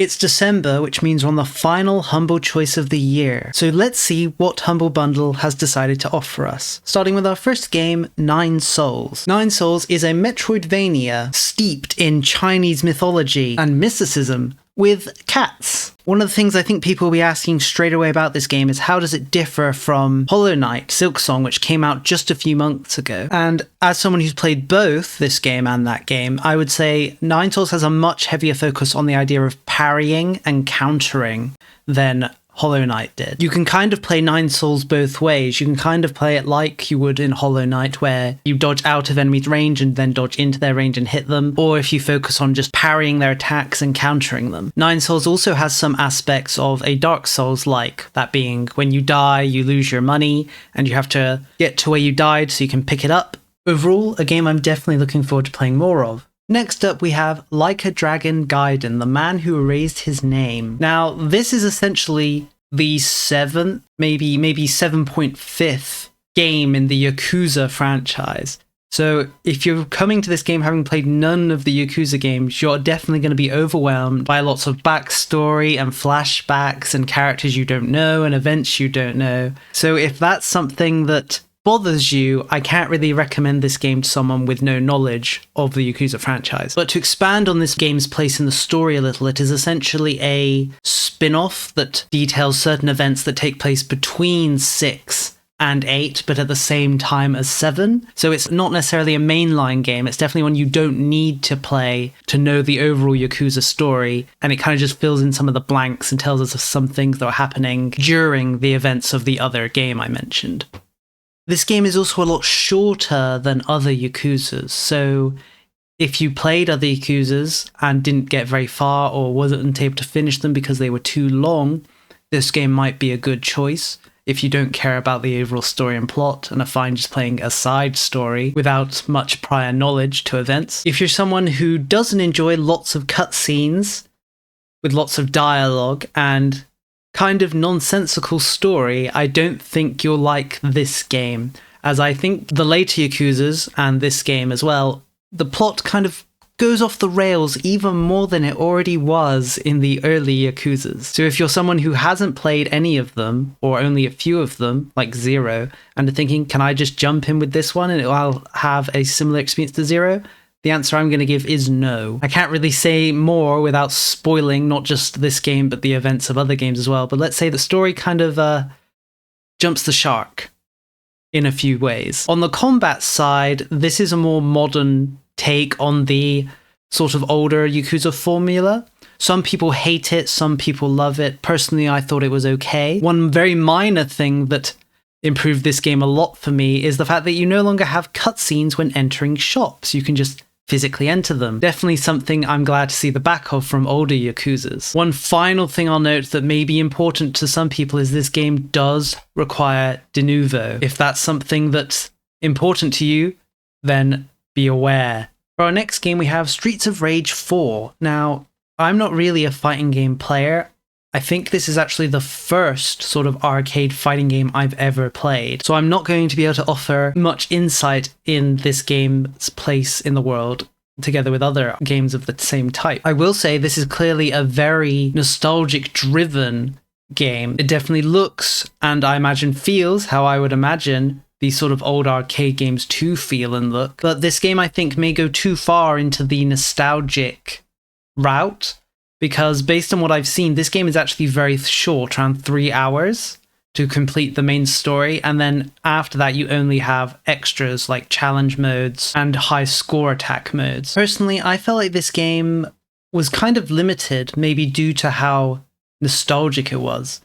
It's December, which means we're on the final Humble Choice of the year. So let's see what Humble Bundle has decided to offer us. Starting with our first game, Nine Souls. Nine Souls is a Metroidvania steeped in Chinese mythology and mysticism with cats. One of the things I think people will be asking straight away about this game is how does it differ from Hollow Knight, Silksong, which came out just a few months ago. And as someone who's played both this game and that game, I would say Nine Souls has a much heavier focus on the idea of parrying and countering than Hollow Knight did. You can kind of play Nine Souls both ways. You can kind of play it like you would in Hollow Knight, where you dodge out of enemies' range and then dodge into their range and hit them, or if you focus on just parrying their attacks and countering them. Nine Souls also has some aspects of a Dark Souls-like, that being when you die, you lose your money, and you have to get to where you died so you can pick it up. Overall, a game I'm definitely looking forward to playing more of. Next up, we have Like a Dragon Gaiden, the man who erased his name. Now, this is essentially the 7th, maybe 7.5th game in the Yakuza franchise. So if you're coming to this game having played none of the Yakuza games, you're definitely going to be overwhelmed by lots of backstory and flashbacks and characters you don't know and events you don't know. So if that's something that bothers you, I can't really recommend this game to someone with no knowledge of the Yakuza franchise. But to expand on this game's place in the story a little, it is essentially a spin-off that details certain events that take place between 6 and 8, but at the same time as 7. So it's not necessarily a mainline game, it's definitely one you don't need to play to know the overall Yakuza story, and it kind of just fills in some of the blanks and tells us of some things that are happening during the events of the other game I mentioned. This game is also a lot shorter than other Yakuzas, so if you played other Yakuzas and didn't get very far or wasn't able to finish them because they were too long, this game might be a good choice. If you don't care about the overall story and plot and are fine just playing a side story without much prior knowledge to events. If you're someone who doesn't enjoy lots of cutscenes with lots of dialogue and kind of nonsensical story, I don't think you'll like this game, as I think the later Yakuzas and this game as well, the plot kind of goes off the rails even more than it already was in the early Yakuzas. So if you're someone who hasn't played any of them, or only a few of them, like Zero, and are thinking, can I just jump in with this one and I'll have a similar experience to Zero? The answer I'm going to give is no. I can't really say more without spoiling not just this game, but the events of other games as well. But let's say the story kind of jumps the shark in a few ways. On the combat side, this is a more modern take on the sort of older Yakuza formula. Some people hate it, some people love it. Personally, I thought it was okay. One very minor thing that improved this game a lot for me is the fact that you no longer have cutscenes when entering shops. You can just physically enter them. Definitely something I'm glad to see the back of from older Yakuzas. One final thing I'll note that may be important to some people is this game does require de novo. If that's something that's important to you, then be aware. For our next game, we have Streets of Rage 4. Now, I'm not really a fighting game player. I think this is actually the first sort of arcade fighting game I've ever played, so I'm not going to be able to offer much insight in this game's place in the world together with other games of the same type. I will say this is clearly a very nostalgic-driven game. It definitely looks, and I imagine feels, how I would imagine these sort of old arcade games to feel and look, but this game I think may go too far into the nostalgic route, because based on what I've seen, this game is actually very short, around 3 hours to complete the main story, and then after that you only have extras like challenge modes and high score attack modes. Personally, I felt like this game was kind of limited, maybe due to how nostalgic it was.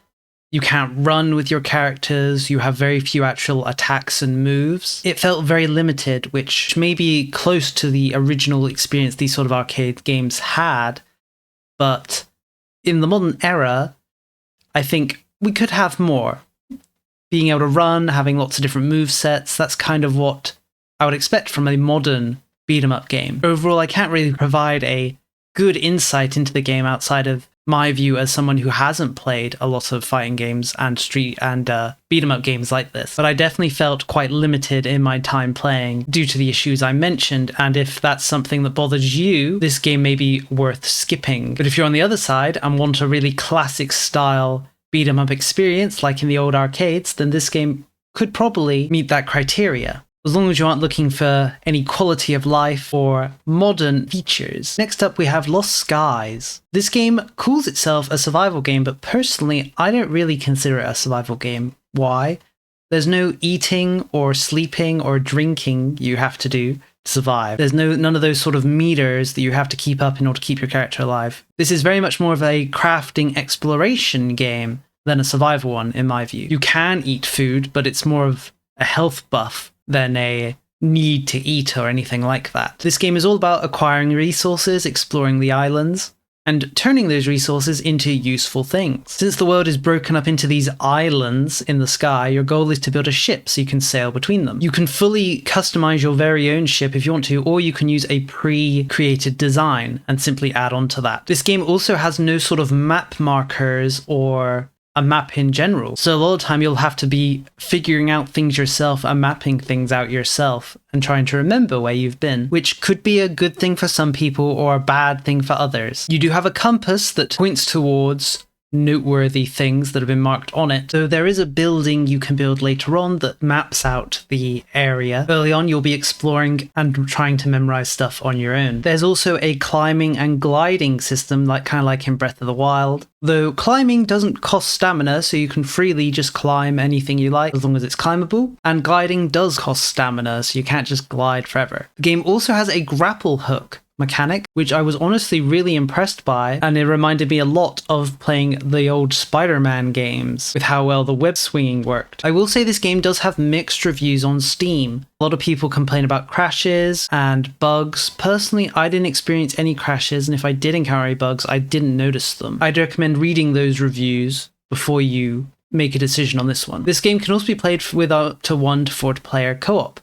You can't run with your characters, you have very few actual attacks and moves. It felt very limited, which may be close to the original experience these sort of arcade games had, but in the modern era, I think we could have more. Being able to run, having lots of different move sets, that's kind of what I would expect from a modern beat-em-up game. Overall, I can't really provide a good insight into the game outside of my view as someone who hasn't played a lot of fighting games and beat 'em up games like this, but I definitely felt quite limited in my time playing due to the issues I mentioned, and if that's something that bothers you, this game may be worth skipping. But if you're on the other side and want a really classic style beat 'em up experience like in the old arcades, then this game could probably meet that criteria, as long as you aren't looking for any quality of life or modern features. Next up, we have Lost Skies. This game calls itself a survival game, but personally, I don't really consider it a survival game. Why? There's no eating or sleeping or drinking you have to do to survive. There's none of those sort of meters that you have to keep up in order to keep your character alive. This is very much more of a crafting exploration game than a survival one, in my view. You can eat food, but it's more of a health buff than a need to eat or anything like that. This game is all about acquiring resources, exploring the islands, and turning those resources into useful things. Since the world is broken up into these islands in the sky, your goal is to build a ship so you can sail between them. You can fully customize your very own ship if you want to, or you can use a pre-created design and simply add on to that. This game also has no sort of map markers or a map in general. So a lot of the time you'll have to be figuring out things yourself and mapping things out yourself and trying to remember where you've been, which could be a good thing for some people or a bad thing for others. You do have a compass that points towards noteworthy things that have been marked on it. So there is a building you can build later on that maps out the area. Early on, you'll be exploring and trying to memorize stuff on your own. There's also a climbing and gliding system, kind of like in Breath of the Wild. Though climbing doesn't cost stamina, so you can freely just climb anything you like as long as it's climbable. And gliding does cost stamina, so you can't just glide forever. The game also has a grapple hook mechanic, which I was honestly really impressed by, and it reminded me a lot of playing the old Spider-Man games with how well the web swinging worked. I will say this game does have mixed reviews on Steam. A lot of people complain about crashes and bugs. Personally, I didn't experience any crashes, and if I did encounter any bugs, I didn't notice them. I'd recommend reading those reviews before you make a decision on this one. This game can also be played with up to 1 to 4 player co-op.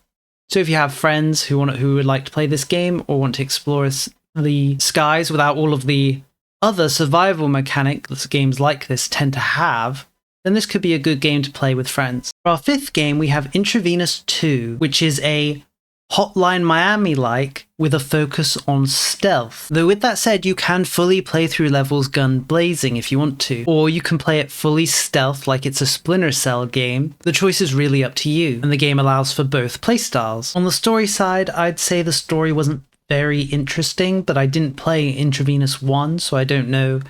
So if you have friends who would like to play this game or want to explore the skies without all of the other survival mechanics games like this tend to have, then this could be a good game to play with friends. For our 5th game, we have Intravenous 2, which is a Hotline Miami-like with a focus on stealth. Though with that said, you can fully play through levels gun blazing if you want to, or you can play it fully stealth like it's a Splinter Cell game. The choice is really up to you, and the game allows for both playstyles. On the story side, I'd say the story wasn't very interesting, but I didn't play Intravenous 1, so I don't know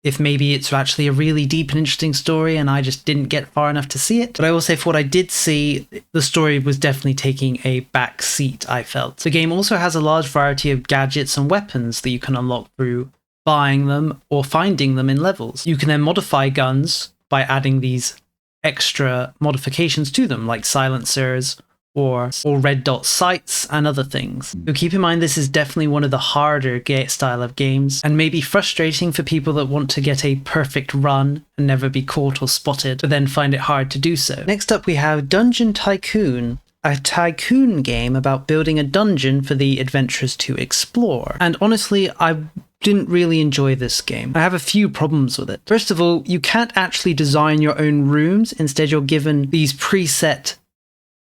if maybe it's actually a really deep and interesting story and I just didn't get far enough to see it. But I will say for what I did see, the story was definitely taking a back seat, I felt. The game also has a large variety of gadgets and weapons that you can unlock through buying them or finding them in levels. You can then modify guns by adding these extra modifications to them, like silencers or red dot sights and other things. So keep in mind this is definitely one of the harder style of games and maybe frustrating for people that want to get a perfect run and never be caught or spotted, but then find it hard to do so. Next up we have Dungeon Tycoon, a tycoon game about building a dungeon for the adventurers to explore. And honestly, I didn't really enjoy this game. I have a few problems with it. First of all, you can't actually design your own rooms. Instead, you're given these preset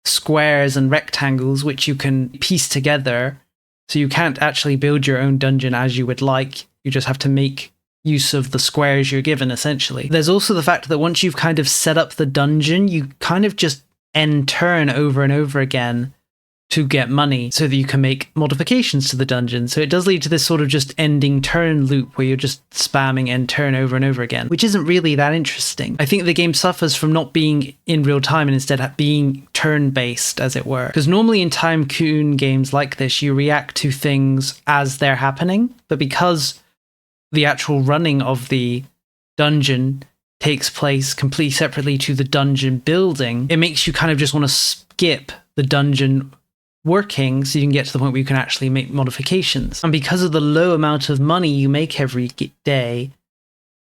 squares and rectangles which you can piece together, so you can't actually build your own dungeon as you would like. You just have to make use of the squares you're given, essentially. There's also the fact that once you've kind of set up the dungeon, you kind of just end turn over and over again to get money so that you can make modifications to the dungeon. So it does lead to this sort of just ending turn loop where you're just spamming end turn over and over again, which isn't really that interesting. I think the game suffers from not being in real time and instead being turn-based, as it were. Because normally in Tycoon games like this, you react to things as they're happening, but because the actual running of the dungeon takes place completely separately to the dungeon building, it makes you kind of just want to skip the dungeon working so you can get to the point where you can actually make modifications. And because of the low amount of money you make every day,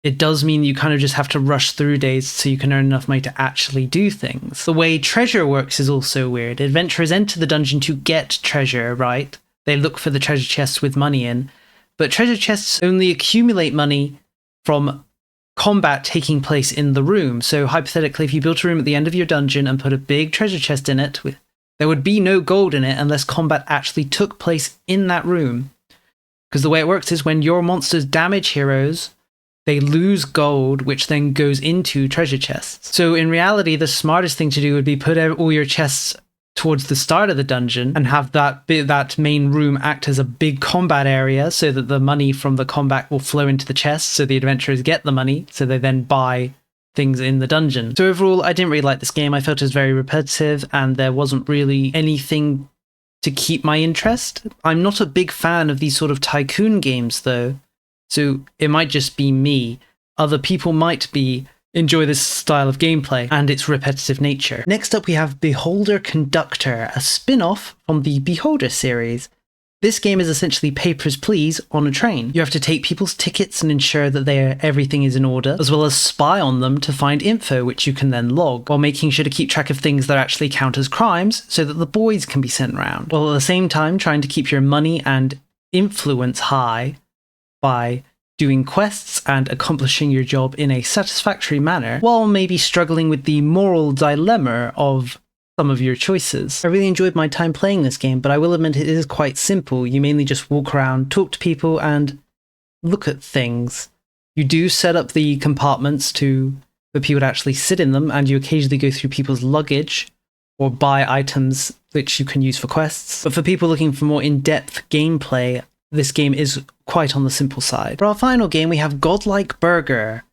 it does mean you kind of just have to rush through days so you can earn enough money to actually do things. The way treasure works is also weird. Adventurers enter the dungeon to get treasure, right? They look for the treasure chests with money in, but treasure chests only accumulate money from combat taking place in the room. So hypothetically, if you built a room at the end of your dungeon and put a big treasure chest in it, there would be no gold in it unless combat actually took place in that room. Because the way it works is when your monsters damage heroes, they lose gold, which then goes into treasure chests. So in reality, the smartest thing to do would be put all your chests towards the start of the dungeon and have that main room act as a big combat area so that the money from the combat will flow into the chests so the adventurers get the money so they then buy things in the dungeon. So overall, I didn't really like this game. I felt it was very repetitive and there wasn't really anything to keep my interest. I'm not a big fan of these sort of Tycoon games though, so it might just be me. Other people might enjoy this style of gameplay and its repetitive nature. Next up we have Beholder Conductor, a spin-off from the Beholder series. This game is essentially Papers, Please on a train. You have to take people's tickets and ensure that everything is in order, as well as spy on them to find info which you can then log, while making sure to keep track of things that actually count as crimes so that the boys can be sent round, while at the same time trying to keep your money and influence high by doing quests and accomplishing your job in a satisfactory manner, while maybe struggling with the moral dilemma of some of your choices. I really enjoyed my time playing this game, but I will admit it is quite simple. You mainly just walk around, talk to people, and look at things. You do set up the compartments for people to actually sit in them, and you occasionally go through people's luggage or buy items which you can use for quests. But for people looking for more in-depth gameplay, this game is quite on the simple side. For our final game, we have Godlike Burger,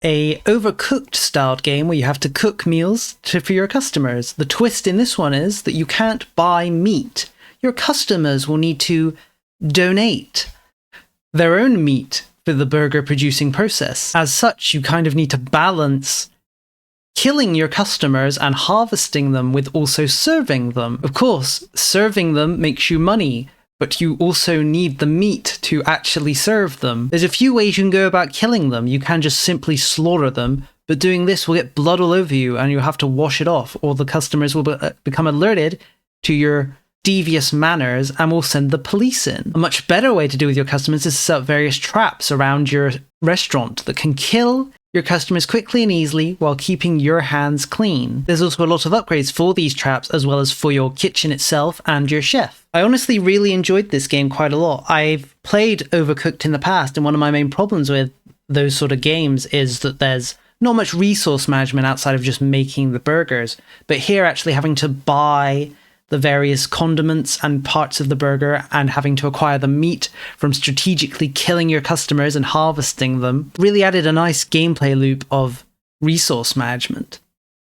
a overcooked styled game where you have to cook meals for your customers. The twist in this one is that you can't buy meat. Your customers will need to donate their own meat for the burger producing process. As such, you kind of need to balance killing your customers and harvesting them with also serving them. Of course, serving them makes you money, but you also need the meat to actually serve them. There's a few ways you can go about killing them. You can just simply slaughter them, but doing this will get blood all over you and you'll have to wash it off, or the customers will become alerted to your devious manners and will send the police in. A much better way to deal with your customers is to set up various traps around your restaurant that can kill your customers quickly and easily while keeping your hands clean. There's also a lot of upgrades for these traps as well as for your kitchen itself and your chef. I honestly really enjoyed this game quite a lot. I've played Overcooked in the past, and one of my main problems with those sort of games is that there's not much resource management outside of just making the burgers, but here actually having to buy the various condiments and parts of the burger and having to acquire the meat from strategically killing your customers and harvesting them really added a nice gameplay loop of resource management.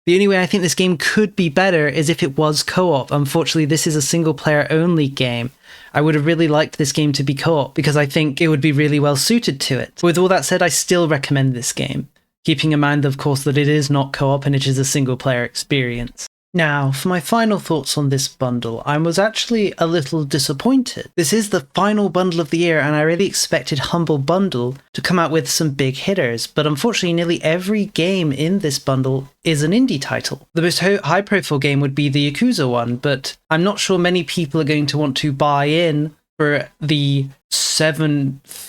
The only way I think this game could be better is if it was co-op. Unfortunately, this is a single player only game. I would have really liked this game to be co-op because I think it would be really well suited to it. With all that said, I still recommend this game, keeping in mind, of course, that it is not co-op and it is a single player experience. Now, for my final thoughts on this bundle, I was actually a little disappointed. This is the final bundle of the year, and I really expected Humble Bundle to come out with some big hitters, but unfortunately nearly every game in this bundle is an indie title. The most high-profile game would be the Yakuza one, but I'm not sure many people are going to want to buy in for the 7th-ish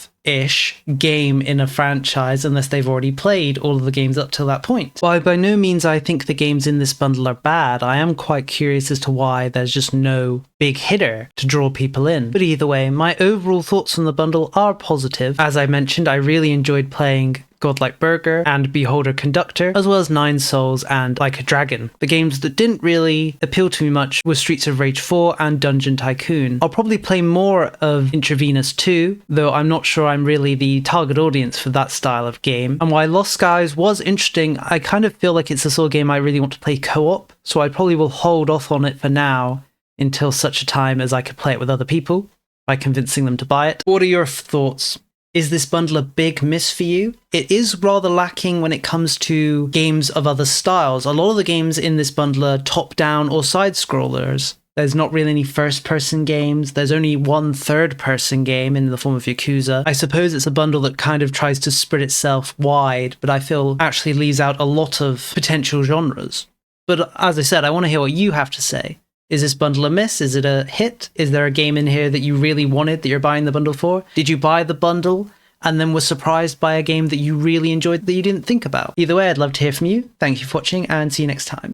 game in a franchise unless they've already played all of the games up till that point. While by no means I think the games in this bundle are bad, I am quite curious as to why there's just no big hitter to draw people in. But either way, my overall thoughts on the bundle are positive. As I mentioned, I really enjoyed playing Godlike Burger and Beholder Conductor, as well as Nine Souls and Like a Dragon. The games that didn't really appeal to me much were Streets of Rage 4 and Dungeon Tycoon. I'll probably play more of Intravenous 2, though I'm not sure I'm really the target audience for that style of game. And while Lost Skies was interesting, I kind of feel like it's the sort of game I really want to play co-op, so I probably will hold off on it for now until such a time as I could play it with other people by convincing them to buy it. What are your thoughts? Is this bundle a big miss for you? It is rather lacking when it comes to games of other styles. A lot of the games in this bundle are top-down or side-scrollers. There's not really any first-person games. There's only one third-person game in the form of Yakuza. I suppose it's a bundle that kind of tries to spread itself wide, but I feel actually leaves out a lot of potential genres. But as I said, I want to hear what you have to say. Is this bundle a miss? Is it a hit? Is there a game in here that you really wanted that you're buying the bundle for? Did you buy the bundle and then were surprised by a game that you really enjoyed that you didn't think about. Either way, I'd love to hear from you. Thank you for watching, and see you next time.